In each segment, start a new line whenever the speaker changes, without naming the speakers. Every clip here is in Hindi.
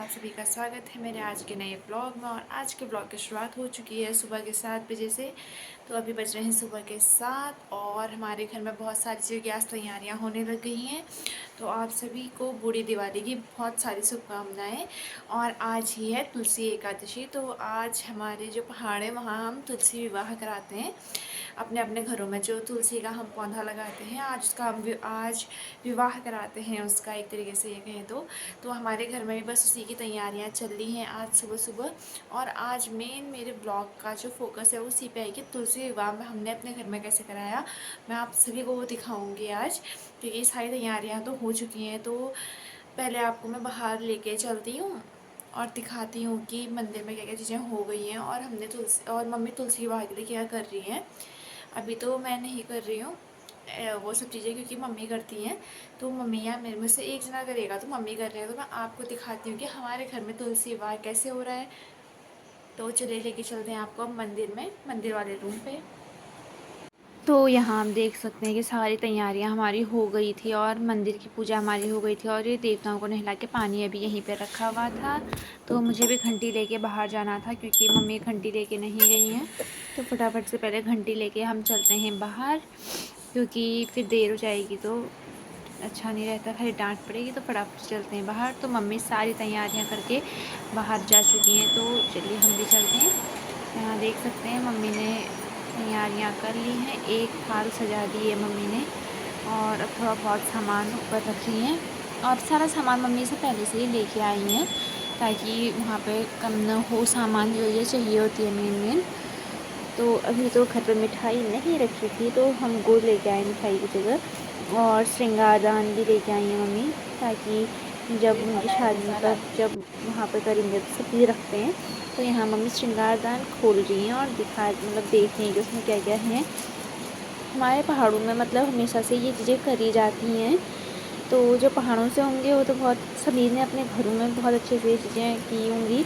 आप सभी का स्वागत है मेरे आज के नए ब्लॉग में। और आज के ब्लॉग की शुरुआत हो चुकी है सुबह के 7 बजे से। तो अभी बज रहे हैं सुबह के 7 और हमारे घर में बहुत सारी चीज़ों की आज तैयारियां होने लग गई हैं। तो आप सभी को बूढ़ी दिवाली की बहुत सारी शुभकामनाएं। और आज ही है तुलसी एकादशी। तो आज हमारे जो पहाड़ है वहाँ हम तुलसी विवाह कराते हैं अपने अपने घरों में। जो तुलसी का हम पौधा लगाते हैं आज उसका हम आज विवाह कराते हैं उसका, एक तरीके से ये कहें तो हमारे घर में भी बस उसी की तैयारियां चल रही हैं आज सुबह सुबह। और आज मेन मेरे ब्लॉग का जो फोकस है उसी पे है कि तुलसी विवाह में हमने अपने घर में कैसे कराया। मैं आप सभी को वो दिखाऊंगी आज, क्योंकि ये सारी तैयारियां तो हो चुकी हैं। तो पहले आपको मैं बाहर लेके चलती हूँ और दिखाती हूँ कि मंदिर में क्या क्या चीज़ें हो गई हैं और हमने तुलसी और मम्मी तुलसी विवाह के लिए क्या कर रही हैं। अभी तो मैं नहीं कर रही हूँ वो सब चीज़ें, क्योंकि मम्मी करती हैं। तो मम्मी या मेरे में से एक जना करेगा तो मम्मी कर रहे हैं। तो मैं आपको दिखाती हूँ कि हमारे घर में तुलसी विवाह कैसे हो रहा है। तो चलिए लेके चलते हैं आपको मंदिर में, मंदिर वाले रूम पे। तो यहाँ हम देख सकते हैं कि सारी तैयारियाँ हमारी हो गई थी और मंदिर की पूजा हमारी हो गई थी। और ये देवताओं को नहला के पानी अभी यहीं पे रखा हुआ था। तो मुझे भी घंटी लेके बाहर जाना था क्योंकि मम्मी घंटी लेके नहीं गई हैं। तो फटाफट से पहले घंटी लेके हम चलते हैं बाहर, क्योंकि फिर देर हो जाएगी तो अच्छा नहीं रहता, खाली डांट पड़ेगी। तो फटाफट से चलते हैं बाहर। तो मम्मी सारी तैयारियां करके बाहर जा चुकी हैं। तो चलिए हम भी चलते हैं। यहाँ देख सकते हैं मम्मी ने तैयारियां कर ली हैं, एक थाल सजा दी है मम्मी ने। और अब थोड़ा बहुत सामान ऊपर रख रही हैं। और सारा सामान मम्मी से पहले से ही लेके आई हैं ताकि वहाँ पे कम न हो सामान, जो ये चाहिए होती है मेन। तो अभी तो घर पे मिठाई नहीं रखी थी तो हम गुड़ लेके आए मिठाई की जगह। और श्रृंगारदान भी लेके आई हैं मम्मी, ताकि जब उनकी शादी पर जब वहाँ पर करेंगे तो सब चीज़ रखते हैं। तो यहाँ मम्मी श्रृंगारदान खोल रही हैं और मतलब देख रही हैं कि उसमें क्या क्या है। हमारे पहाड़ों में मतलब हमेशा से ये चीज़ें करी जाती हैं। तो जो पहाड़ों से होंगे वो तो बहुत सभी ने अपने घरों में बहुत अच्छे से ये चीज़ें की होंगी।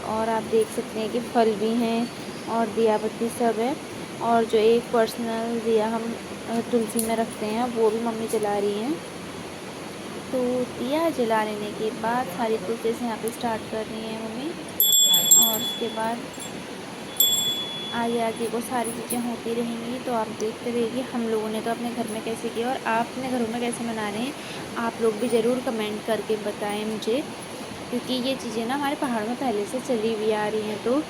और आप देख सकते हैं कि फल भी हैं और दिया बत्ती सब है। और जो एक पर्सनल दिया हम तुलसी में रखते हैं वो भी मम्मी जला रही हैं। तो दिया जला लेने के बाद सारी प्रोसेस यहाँ पे स्टार्ट कर रही हैं मम्मी। और उसके बाद आगे आगे को सारी चीज़ें होती रहेंगी। तो आप देखते रहिए हम लोगों ने तो अपने घर में कैसे किया और आप अपने घरों में कैसे मना रहे हैं। आप लोग भी ज़रूर कमेंट करके बताएं मुझे, क्योंकि ये चीज़ें ना हमारे पहाड़ में पहले से चली हुई आ रही हैं। तो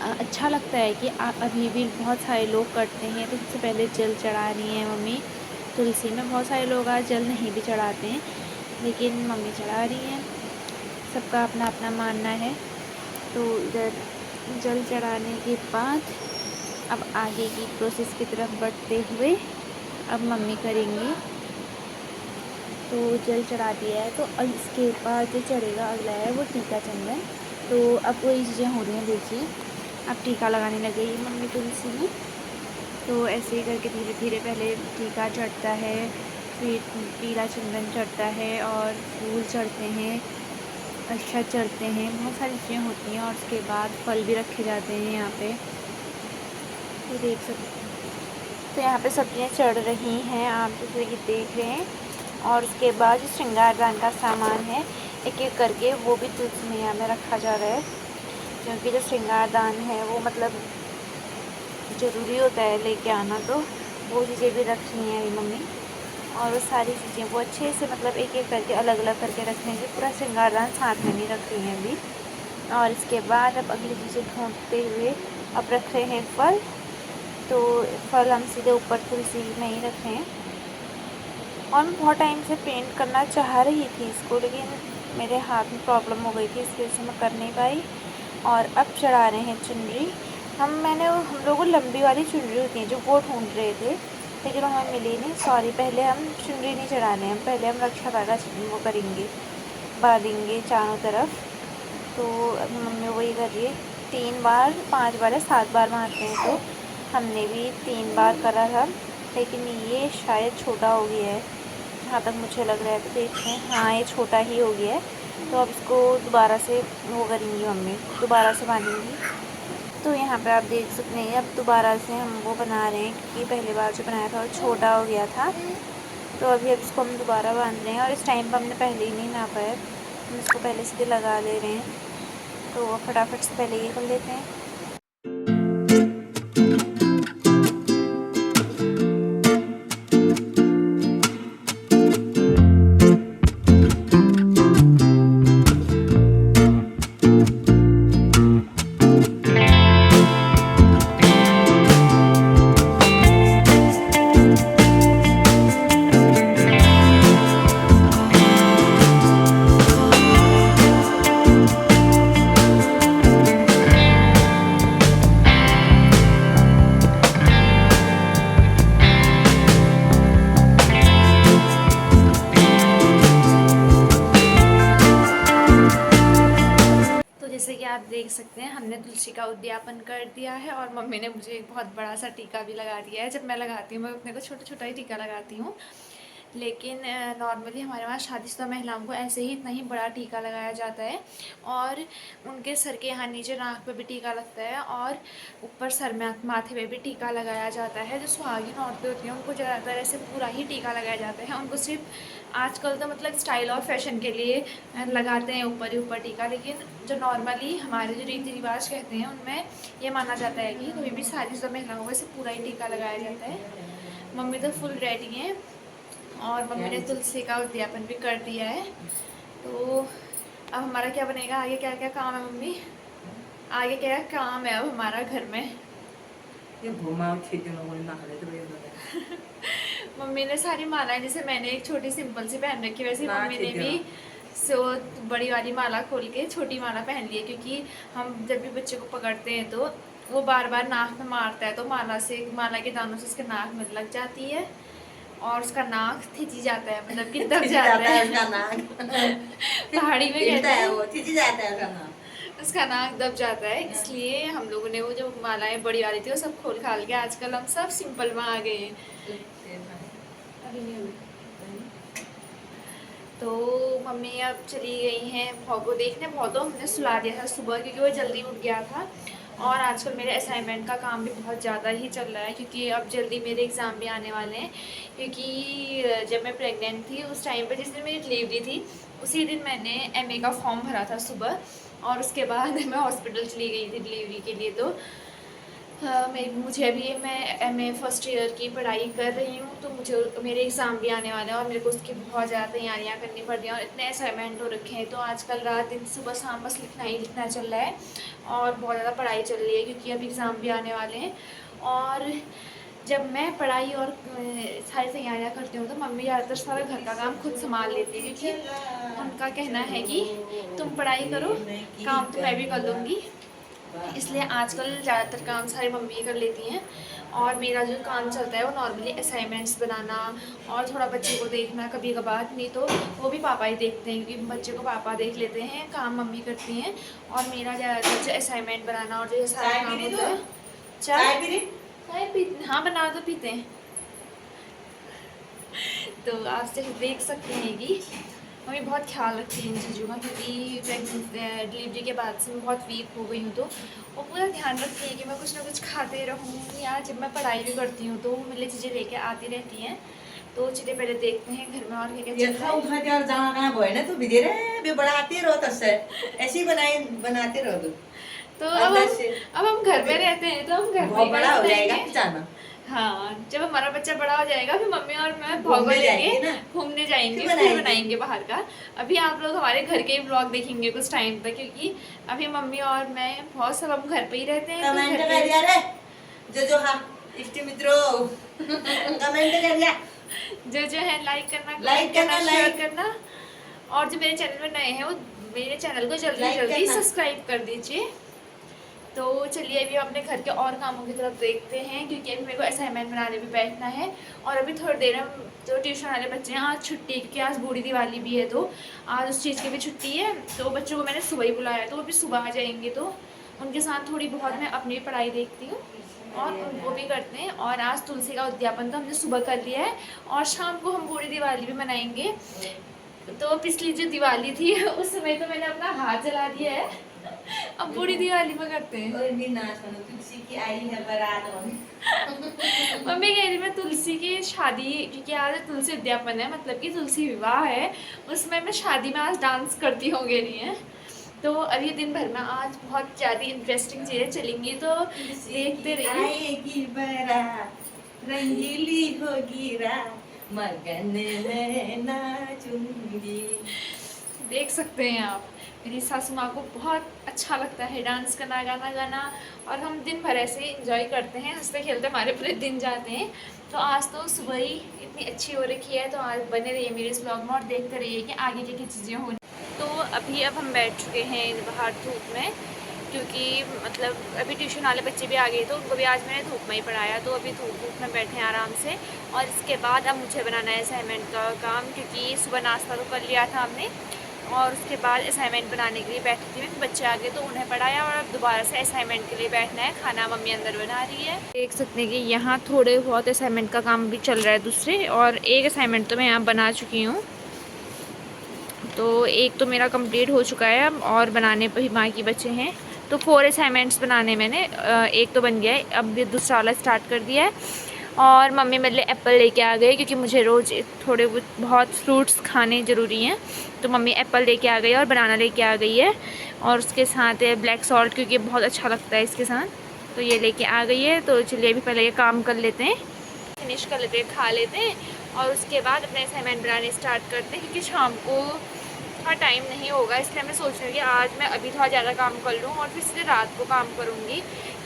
अच्छा लगता है कि अभी भी बहुत सारे लोग करते हैं। तो सबसे पहले जल चढ़ा रही हैं मम्मी तुलसी में। बहुत सारे लोग आज जल नहीं भी चढ़ाते हैं, लेकिन मम्मी चढ़ा रही हैं। सबका अपना अपना मानना है। तो इधर जल चढ़ाने के बाद अब आगे की प्रोसेस की तरफ बढ़ते हुए अब मम्मी करेंगी। तो जल चढ़ा दिया है तो अब इसके बाद जो चढ़ेगा अगला है वो टीका चंदन। तो अब वही चीज़ें हो रही हैं, देखिए अब टीका लगाने लग गई मम्मी तुलसी में। तो ऐसे ही करके धीरे धीरे पहले टीका चढ़ता है, फिर पीला चंदन चढ़ता है और फूल चढ़ते हैं, अक्षत चढ़ते हैं, बहुत सारी चीज़ें होती हैं। और उसके बाद फल भी रखे जाते हैं यहाँ पे, तो देख सकते हैं। तो यहाँ पे सब्जियाँ चढ़ रही हैं, आप जैसे कि देख रहे हैं। और उसके बाद जो श्रृंगारदान का सामान है एक एक करके वो भी तुलसी मैया में रखा जा रहा है, क्योंकि जो श्रृंगारदान है वो मतलब ज़रूरी होता है लेके आना। तो वो चीज़ें भी रख रही हैं अभी मम्मी। और वो सारी चीज़ें वो अच्छे से मतलब एक एक करके अलग अलग करके रख रही हैं, पूरा श्रृंगारदान साथ में नहीं रख रही हैं अभी। और इसके बाद अब अगली चीज़ें ढूंढते हुए अब रख रहे हैं फल। तो फल हम सीधे ऊपर तुलसी में ही रखे हैं। और मैं बहुत टाइम से पेंट करना चाह रही थी इसको, लेकिन मेरे हाथ में प्रॉब्लम हो गई थी, इसकी वजह से मैं कर नहीं पाई। और अब चढ़ा रहे हैं चुनरी। हम लोगों को लंबी वाली चुनरी होती है जो वो ढूंढ रहे थे, लेकिन हमें मिली नहीं। सॉरी, पहले हम चुनरी नहीं चढ़ा रहे हैं, पहले हम रक्षा धागा वो करेंगे, बांधेंगे चारों तरफ। तो अभी मम्मी वही कर रही है। 3 बार 5 बार या 7 बार बांधते हैं। तो हमने भी 3 बार करा था, लेकिन ये शायद छोटा हो गया है जहाँ तक मुझे लग रहा है। तो देखते हैं, हाँ ये छोटा ही हो गया है। तो अब इसको दोबारा से वो करेंगी मम्मी, दोबारा से बांधेंगी। तो यहाँ पे आप देख सकते हैं अब दोबारा से हम वो बना रहे हैं, क्योंकि पहली बार जो बनाया था वो छोटा हो गया था। तो अभी अब इसको हम दोबारा बांध रहे हैं। और इस टाइम पर हमने पहले ही नहीं नापा है, हम इसको पहले सीधे लगा ले रहे हैं, तो फटाफट से पहले ये कर लेते हैं। जैसे कि आप देख सकते हैं हमने तुलसी का उद्यापन कर दिया है और मम्मी ने मुझे एक बहुत बड़ा सा टीका भी लगा दिया है। जब मैं लगाती हूँ मैं अपने को छोटा छोटा ही टीका लगाती हूँ, लेकिन नॉर्मली हमारे वहाँ शादीशुदा महिलाओं को ऐसे ही इतना ही बड़ा टीका लगाया जाता है। और उनके सर के यहाँ नीचे नाक पे भी टीका लगता है और ऊपर सर में माथे पे भी टीका लगाया जाता है। जो सुहागिन औरतें होती हैं उनको ज़्यादातर ऐसे पूरा ही टीका लगाया जाता है। उनको सिर्फ आजकल तो मतलब स्टाइल और फैशन के लिए लगाते हैं ऊपर ही ऊपर टीका, लेकिन जो नॉर्मली हमारे जो रीति रिवाज कहते हैं उनमें ये माना जाता है कि कभी भी शादीशुदा महिलाओं को ऐसे पूरा ही टीका लगाया जाता है। मम्मी तो फुल रेडी हैं और मम्मी ने तुलसी का उद्यापन भी कर दिया है। तो अब हमारा क्या बनेगा आगे, क्या क्या काम है मम्मी, आगे क्या काम है अब हमारा घर में? मम्मी ने सारी मालाएं, जैसे मैंने एक छोटी सिंपल सी पहन रखी वैसे मम्मी ने भी बड़ी वाली माला खोल के छोटी माला पहन ली है, क्योंकि हम जब भी बच्चे को पकड़ते हैं तो वो बार बार नाक में मारता है, तो माला के दानों से उसके नाक में लग जाती है और उसका नाक थिची जाता है, मतलब कि दब जाता है उसका नाक। पहाड़ी में कहते हैं वो थिची जाता है उसका नाक, उसका नाक दब जाता है। इसलिए हम लोगों ने वो जो मालाएं बड़ी वाली थी वो सब खोल खाल के आजकल हम सब सिंपल में आ गए हैं। तो मम्मी अब चली गई हैं भौगो देखने। भौगो हमने सुला दिया था सुबह क्योंकि वो जल्दी उठ गया था। और आजकल मेरे असाइनमेंट का काम भी बहुत ज़्यादा ही चल रहा है, क्योंकि अब जल्दी मेरे एग्ज़ाम भी आने वाले हैं। क्योंकि जब मैं प्रेग्नेंट थी उस टाइम पर, जिस दिन मेरी डिलीवरी थी उसी दिन मैंने एमए का फॉर्म भरा था सुबह, और उसके बाद मैं हॉस्पिटल चली गई थी डिलीवरी के लिए। तो मुझे अभी मैं एमए फर्स्ट ईयर की पढ़ाई कर रही हूँ, तो मुझे मेरे एग्ज़ाम भी आने वाले हैं और मेरे को उसकी बहुत ज़्यादा तैयारियाँ करनी पड़ रही हैं और इतने असाइनमेंट हो रखे हैं। तो आजकल रात दिन सुबह शाम बस लिखना ही लिखना चल रहा है और बहुत ज़्यादा पढ़ाई चल रही है, क्योंकि अब एग्ज़ाम भी आने वाले हैं। और जब मैं पढ़ाई और सारी तैयारियाँ करती हूँ तो मम्मी ज़्यादातर सारा घर का काम खुद संभाल लेती है, क्योंकि उनका कहना है कि तुम पढ़ाई करो, काम तो मैं भी कर लूँगी। इसलिए आजकल ज़्यादातर काम सारी मम्मी कर लेती हैं और मेरा जो काम चलता है वो नॉर्मली असाइनमेंट्स बनाना और थोड़ा बच्चे को देखना कभी कभार, नहीं तो वो भी पापा ही देखते हैं, क्योंकि बच्चे को पापा देख लेते हैं, काम मम्मी करती हैं। और मेरा ज़्यादातर जो असाइनमेंट बनाना और जो सारा काम होता है। चाय पीते? हाँ बना तो पीते हैं। तो आप देख सकते हैं कि मम्मी बहुत ख्याल रखती है इन चीज़ों का, क्योंकि डिलीवरी के बाद से मैं बहुत वीक हो गई हूँ, तो वो पूरा ध्यान रखती है कि मैं कुछ ना कुछ खाते रहूँ, या जब मैं पढ़ाई भी करती हूँ तो वो मेरे लिए चीज़ें लेके आती रहती हैं। तो चलिए पहले देखते हैं घर में और क्या क्या चल रहा है। तो अब हम घर में रहते हैं तो हम घर में बड़ा हो जाएगा। हाँ, जब हमारा बच्चा बड़ा हो जाएगा फिर मम्मी और मैं भौगो लेके घूमने जाएंगे, फिर बनाएंगे बाहर का। अभी आप लोग हमारे घर के ही ब्लॉग देखेंगे कुछ टाइम तक, क्योंकि अभी मम्मी और मैं बहुत सब हम घर पे ही रहते हैं। जो है लाइक करना, शेयर करना, और जो मेरे चैनल में नए हैं वो मेरे चैनल को जल्दी सब्सक्राइब कर दीजिए। तो चलिए अभी हम अपने घर के और कामों की तरफ देखते हैं, क्योंकि अभी मेरे को असाइनमेंट बनाने भी बैठना है। और अभी थोड़ी देर हम जो ट्यूशन वाले बच्चे हैं आज छुट्टी, क्योंकि आज बूढ़ी दिवाली भी है, तो आज उस चीज़ की भी छुट्टी है। तो बच्चों को मैंने सुबह ही बुलाया, तो वो भी सुबह आ जाएंगे, तो उनके साथ थोड़ी बहुत मैं अपनी पढ़ाई देखती हूँ और उनको भी करते हैं। और आज तुलसी का उद्यापन तो हमने सुबह कर लिया है और शाम को हम बूढ़ी दिवाली भी मनाएंगे। तो पिछली जो दिवाली थी उस समय तो मैंने अपना हाथ जला दिया है, अब बूढ़ी दिवाली में करते हैं।
कोई भी नाच करो, तुलसी की आई है बारात में।
मम्मी कह रही मैं तुलसी की शादी, क्योंकि आज तुलसी उद्यापन है, मतलब कि तुलसी विवाह है, उसमें मैं शादी में आज डांस करती हूँ कह रही है। तो अभी दिन भर में आज बहुत ज़्यादा इंटरेस्टिंग चीज़ें चलेंगी, तो देखते रहिए।
आएगी बारात, रंगीली होगी रात, मगन में नाचूंगी।
देख सकते हैं आप, मेरी सासू माँ को बहुत अच्छा लगता है डांस करना, गाना गाना, और हम दिन भर ऐसे इंजॉय करते हैं, हंसते खेलते हमारे पूरे दिन जाते हैं। तो आज तो सुबह ही इतनी अच्छी हो रखी है, तो आज बने रहिए मेरे इस ब्लॉग में और देखते रहिए कि आगे क्या क्या चीज़ें हो रही। तो अभी अब हम बैठ चुके हैं बाहर धूप में, क्योंकि मतलब अभी ट्यूशन वाले बच्चे भी आ गए, तो उनको भी आज मैंने धूप में ही पढ़ाया, तो अभी धूप में बैठे हैं आराम से। और इसके बाद अब मुझे बनाना है असाइनमेंट का काम, क्योंकि सुबह नाश्ता तो कर लिया था हमने, और उसके बाद असाइनमेंट बनाने के लिए बैठी थी मैं, बच्चे आ गए तो उन्हें पढ़ाया, और अब दोबारा से असाइनमेंट के लिए बैठना है। खाना मम्मी अंदर बना रही है। देख सकते हैं कि यहाँ थोड़े बहुत असाइनमेंट का काम भी चल रहा है दूसरे, और एक असाइनमेंट तो मैं यहाँ बना चुकी हूँ, तो एक तो मेरा कंप्लीट हो चुका है, और बनाने पर ही बाकी बचे हैं। तो 4 असाइनमेंट्स बनाने मैंने, एक तो बन गया है, अब ये दूसरा वाला स्टार्ट कर दिया है। और मम्मी मेरे लिए एप्पल लेके आ गए, क्योंकि मुझे रोज़ थोड़े बहुत फ्रूट्स खाने ज़रूरी हैं, तो मम्मी एप्पल लेके आ गई और बनाना लेके आ गई है, और उसके साथ ब्लैक सॉल्ट, क्योंकि बहुत अच्छा लगता है इसके साथ, तो ये लेके आ गई है। तो चलिए अभी पहले ये काम कर लेते हैं, फिनिश कर लेते हैं, खा लेते हैं, और उसके बाद अपने असाइनमेंट बनाने स्टार्ट करते हैं, क्योंकि शाम को थोड़ा टाइम नहीं होगा, इसलिए मैं सोच रही हूँ कि आज मैं अभी थोड़ा ज़्यादा काम कर लूँ और फिर सीधे रात को काम करूँगी,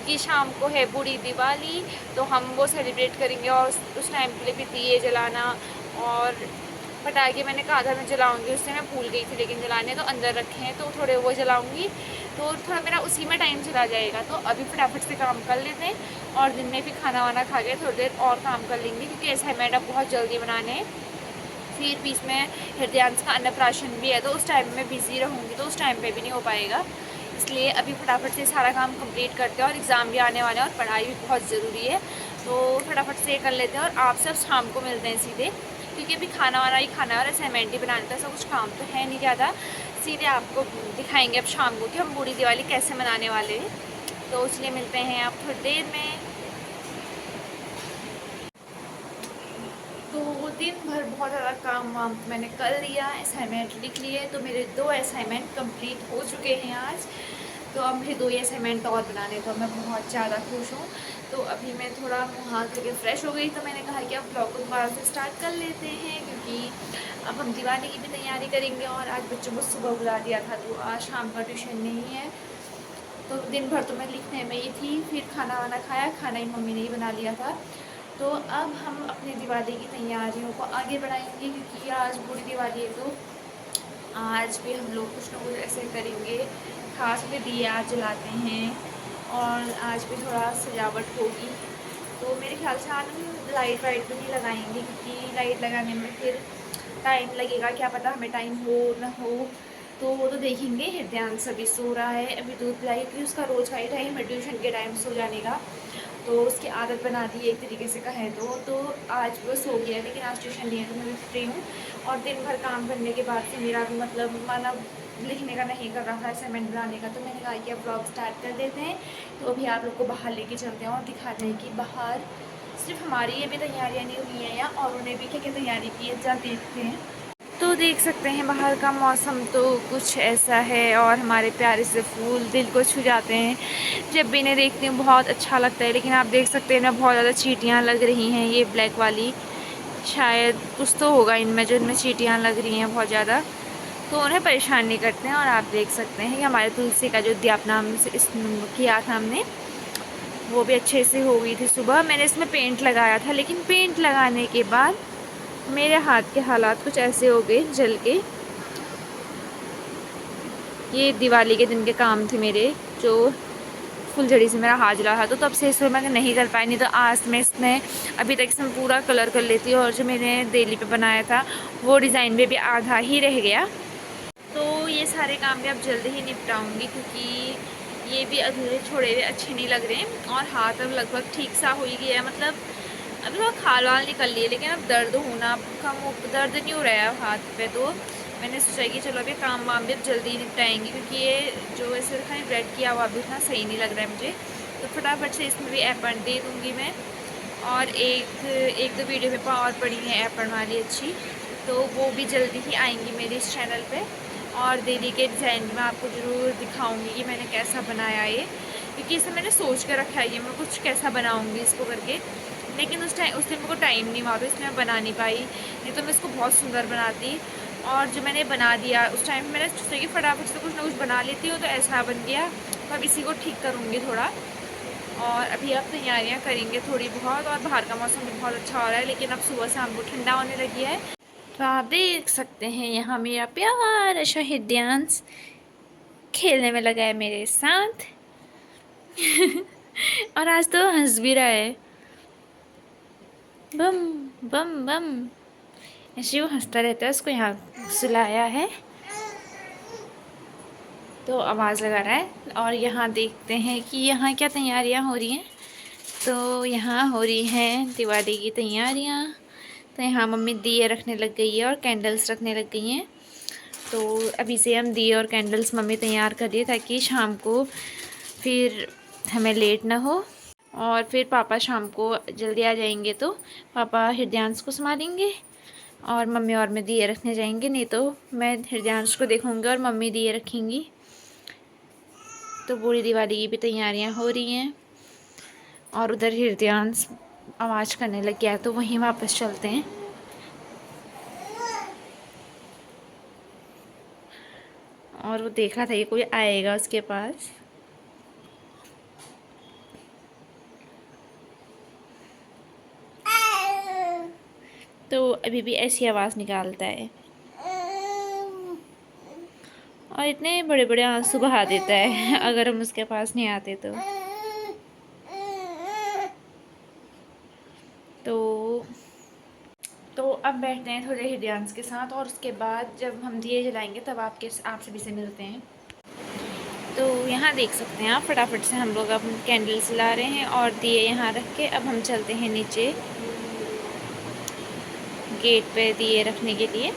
कि शाम को है बूढ़ी दिवाली, तो हम वो सेलिब्रेट करेंगे, और उस टाइम के लिए भी दिए जलाना और पटाखे मैंने कहा था मैं जलाऊंगी, उससे मैं भूल गई थी, लेकिन जलाने तो अंदर रखे हैं, तो थोड़े वो जलाऊंगी, तो थोड़ा मेरा उसी में टाइम चला जाएगा। तो अभी फटाफट से काम कर लेते हैं, और दिन में भी खाना वाना खा के थोड़ी देर और काम कर लेंगे, क्योंकि असाइनमेंट अब बहुत जल्दी बनाने हैं। फिर बीच में हृदयांश का अन्नप्राशन भी है, तो उस टाइम में बिज़ी रहूँगी, तो उस टाइम पे भी नहीं हो पाएगा, इसलिए अभी फटाफट से सारा काम कंप्लीट करते हैं, और एग्ज़ाम भी आने वाले हैं और पढ़ाई भी बहुत ज़रूरी है, तो फटाफट से कर लेते हैं। और आप सब शाम को मिलते हैं सीधे, क्योंकि अभी खाना वाना ही खाना है और असाइनमेंट ही बनाना था, ऐसा कुछ काम तो है नहीं ज़्यादा। सीधे आपको दिखाएंगे अब शाम को कि हम बूढ़ी दिवाली कैसे मनाने वाले हैं, तो इसलिए मिलते हैं आप थोड़ी देर में। तो दिन भर बहुत ज़्यादा काम वाम मैंने कर लिया, असाइनमेंट लिख लिए, तो मेरे 2 असाइनमेंट कंप्लीट हो चुके हैं आज। तो अब मुझे 2 ही असाइनमेंट और बनाने, तो मैं बहुत ज़्यादा खुश हूँ। तो अभी मैं थोड़ा मुँह हाथ धो के फ्रेश हो गई, तो मैंने कहा कि अब ब्लॉग को दोबारा से स्टार्ट कर लेते हैं, क्योंकि अब हम दिवाली की भी तैयारी करेंगे, और आज बच्चों को सुबह बुला दिया था, तो आज शाम का ट्यूशन नहीं है, तो दिन भर तो मैं लिखने में ही थी। फिर खाना वाना खाया, खाना ही मम्मी ने ही बना लिया था। तो अब हम अपनी दिवाली की तैयारियों को आगे बढ़ाएंगे, क्योंकि आज पूरी दिवाली है, तो आज भी हम लोग कुछ ना कुछ ऐसे करेंगे, खास में दिए आज जलाते हैं, और आज भी थोड़ा सजावट होगी। तो मेरे ख्याल से आज हम लाइट वाइट भी नहीं लगाएंगे, क्योंकि लाइट लगाने में फिर टाइम लगेगा, क्या पता हमें टाइम हो ना हो, तो वो तो देखेंगे। हृदयांश अभी सो रहा है, अभी दूध पिलाई, क्योंकि उसका रोज़ का ही टाइम है ट्यूशन के टाइम सो जाने का, तो उसकी आदत बना दी एक तरीके से कहें तो आज वो सो गया है, लेकिन आज ट्यूशन नहीं है, तो मैं भी फ्री हूँ। और दिन भर काम करने के बाद से मेरा भी मतलब मन अब लिखने का नहीं कर रहा था, असाइनमेंट बनाने का, तो मैंने कहा कि अब ब्लॉग स्टार्ट कर देते हैं। तो अभी आप लोग को बाहर लेके चलते हैं और दिखाते हैं कि बाहर सिर्फ हमारी ये भी तैयारियाँ नहीं हुई हैं, या और उन्हें भी क्या क्या तैयारी की है, जा देखते हैं। तो देख सकते हैं बाहर का मौसम तो कुछ ऐसा है, और हमारे प्यारे से फूल दिल को छू जाते हैं, जब भी इन्हें देखती हूँ बहुत अच्छा लगता है। लेकिन आप देख सकते हैं ना, बहुत ज़्यादा चींटियाँ लग रही हैं, ये ब्लैक वाली, शायद कुछ तो होगा इनमें जो इनमें चींटियाँ लग रही हैं बहुत ज़्यादा, तो उन्हें परेशान नहीं करते हैं। और आप देख सकते हैं कि हमारे तुलसी का जो अध्यापना किया था हमने, वो भी अच्छे से हो गई थी। सुबह मैंने इसमें पेंट लगाया था, लेकिन पेंट लगाने के बाद मेरे हाथ के हालात कुछ ऐसे हो गए जल के। ये दिवाली के दिन के काम थे मेरे, जो फुलझड़ी से मेरा हाथ जला था, तो तब से इसमें मैं नहीं कर पाई, नहीं तो आज मैं इसमें अभी तक इसमें पूरा कलर कर लेती। और जो मैंने दिल्ली पे बनाया था वो डिज़ाइन में भी आधा ही रह गया, तो ये सारे काम भी अब जल्दी ही निपटाऊंगी, क्योंकि ये भी अधूरे छोड़े हुए अच्छे नहीं लग रहे। और हाथ अब लगभग ठीक सा हो ही गया है, मतलब अभी थोड़ा खाल वाल निकल लिए, लेकिन अब दर्द होना कम, दर्द नहीं हो रहा है हाथ पे, तो मैंने सोचा कि चलो अभी काम वाम भी अब जल्दी निपटाएंगे, क्योंकि ये जो ऐसे खाली ब्रेड किया हुआ भी उतना सही नहीं लग रहा है मुझे। तो फटाफट से इसमें भी एपन दे दूँगी मैं। और एक दो वीडियो मेरे पास और पड़ी हैं एपन वाली अच्छी, तो वो भी जल्दी ही आएंगी मेरे इस चैनल पे। और दीदी के डिज़ाइन में आपको ज़रूर दिखाऊंगी कि मैंने कैसा बनाया ये, क्योंकि इसे मैंने सोच कर रखा है कि मैं कुछ कैसा बनाऊंगी इसको करके, लेकिन उस टाइम मेरे को टाइम नहीं हुआ, तो इसलिए मैं बना नहीं पाई, नहीं तो मैं इसको बहुत सुंदर बनाती। और जो मैंने बना दिया उस टाइम मैंने सोचा कि फटाफट से कुछ ना कुछ बना लेती हूँ, तो ऐसा बन गया। तो अब इसी को ठीक करूँगी थोड़ा। और अभी अब तैयारियां करेंगे थोड़ी बहुत, और बाहर का मौसम भी बहुत अच्छा हो रहा है, लेकिन अब सुबह शाम को ठंडा होने लगी है। तो आप देख सकते हैं यहाँ मेरा प्यारा सा हृदयांश खेलने में लगा है मेरे साथ। और आज तो हंस भी रहा है, बम बम बम, ऐसे वो हंसता रहता है। उसको यहाँ सुलाया है तो आवाज़ लगा रहा है। और यहाँ देखते हैं कि यहाँ क्या तैयारियाँ हो रही हैं। तो यहाँ हो रही हैं दिवाली की तैयारियाँ। तो यहाँ मम्मी दिए रखने लग गई है और कैंडल्स रखने लग गई हैं। तो अभी से हम दिए और कैंडल्स मम्मी तैयार कर रही है, ताकि शाम को फिर हमें लेट ना हो। और फिर पापा शाम को जल्दी आ जाएंगे, तो पापा हृदयांश को संभालेंगे और मम्मी और मैं दिए रखने जाएंगे। नहीं तो मैं हृदयांश को देखूँगी और मम्मी दिए रखेंगी। तो पूरी दिवाली की भी तैयारियाँ हो रही हैं। और उधर हृदयांश आवाज़ करने लग गया है, तो वहीं वापस चलते हैं। और वो देखा था कि कोई आएगा उसके पास। तो अभी भी ऐसी आवाज़ निकालता है और इतने बड़े बड़े आंसू बहा देता है अगर हम उसके पास नहीं आते तो। तो अब बैठते हैं थोड़े हृदयांश के साथ, और उसके बाद जब हम दिए जलाएंगे तब आप सभी से मिलते हैं। तो यहाँ देख सकते हैं आप, फटाफट से हम लोग अब कैंडल्स जला रहे हैं और दिए यहाँ रख के अब हम चलते हैं नीचे गेट पे दिए रखने के लिए।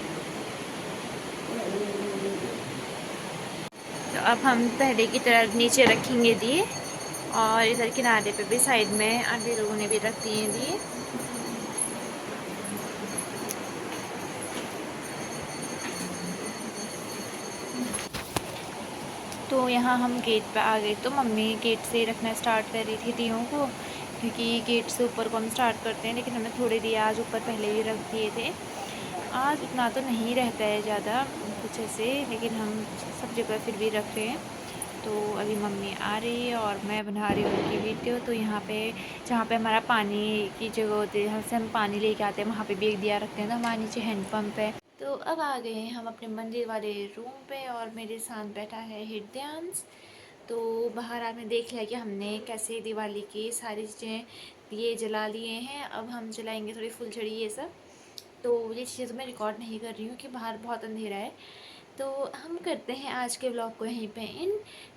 तो अब हम पहले की तरह नीचे रखेंगे दिए, और इधर किनारे पे भी साइड में आधे लोगों ने भी रख दिए दिए। तो यहाँ हम गेट पे आ गए, तो मम्मी गेट से रखना स्टार्ट कर रही थी दियों को, क्योंकि गेट से ऊपर को हम स्टार्ट करते हैं। लेकिन हमने थोड़े दिए आज ऊपर पहले ही रख दिए थे। आज उतना तो नहीं रहता है ज़्यादा कुछ ऐसे, लेकिन हम सब जगह फिर भी रख रहे हैं। तो अभी मम्मी आ रही है और मैं बना रही हूँ उनकी वीडियो। तो यहाँ पे जहाँ पे हमारा पानी की जगह होती है, जहाँ से हम पानी लेके आते हैं, वहाँ पे भी एक दिया रखते हैं। तो हमारे नीचे हैंडपम्प है। तो अब आ गए हैं हम अपने मंदिर वाले रूम पे, और मेरे साथ बैठा है हृदयांश। तो बाहर आपने देख लिया कि हमने कैसे दिवाली की सारी चीज़ें दिए जला लिए हैं। अब हम जलाएंगे थोड़ी फुलझड़ी ये सब। तो ये चीज़ें तो मैं रिकॉर्ड नहीं कर रही हूँ कि बाहर बहुत अंधेरा है। तो हम करते हैं आज के ब्लॉग को यहीं पे इन।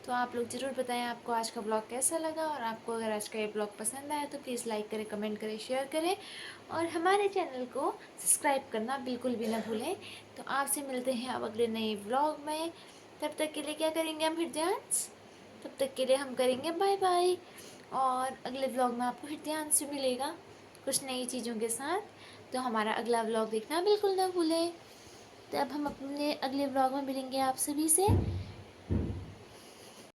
तो आप लोग ज़रूर बताएं आपको आज का ब्लॉग कैसा लगा, और आपको अगर आज का ये ब्लॉग पसंद आया तो प्लीज़ लाइक करें, कमेंट करें, शेयर करें, और हमारे चैनल को सब्सक्राइब करना बिल्कुल भी ना भूलें। तो आपसे मिलते हैं अब अगले नए ब्लॉग में। तब तक के लिए क्या करेंगे हम हृदयांश? तब तक के लिए हम करेंगे बाय बाय। और अगले ब्लॉग में आपको हृदयांश भी मिलेगा कुछ नई चीज़ों के साथ। तो हमारा अगला ब्लॉग देखना बिल्कुल ना भूलें। तो अब हम अपने अगले ब्लॉग में मिलेंगे आप सभी से।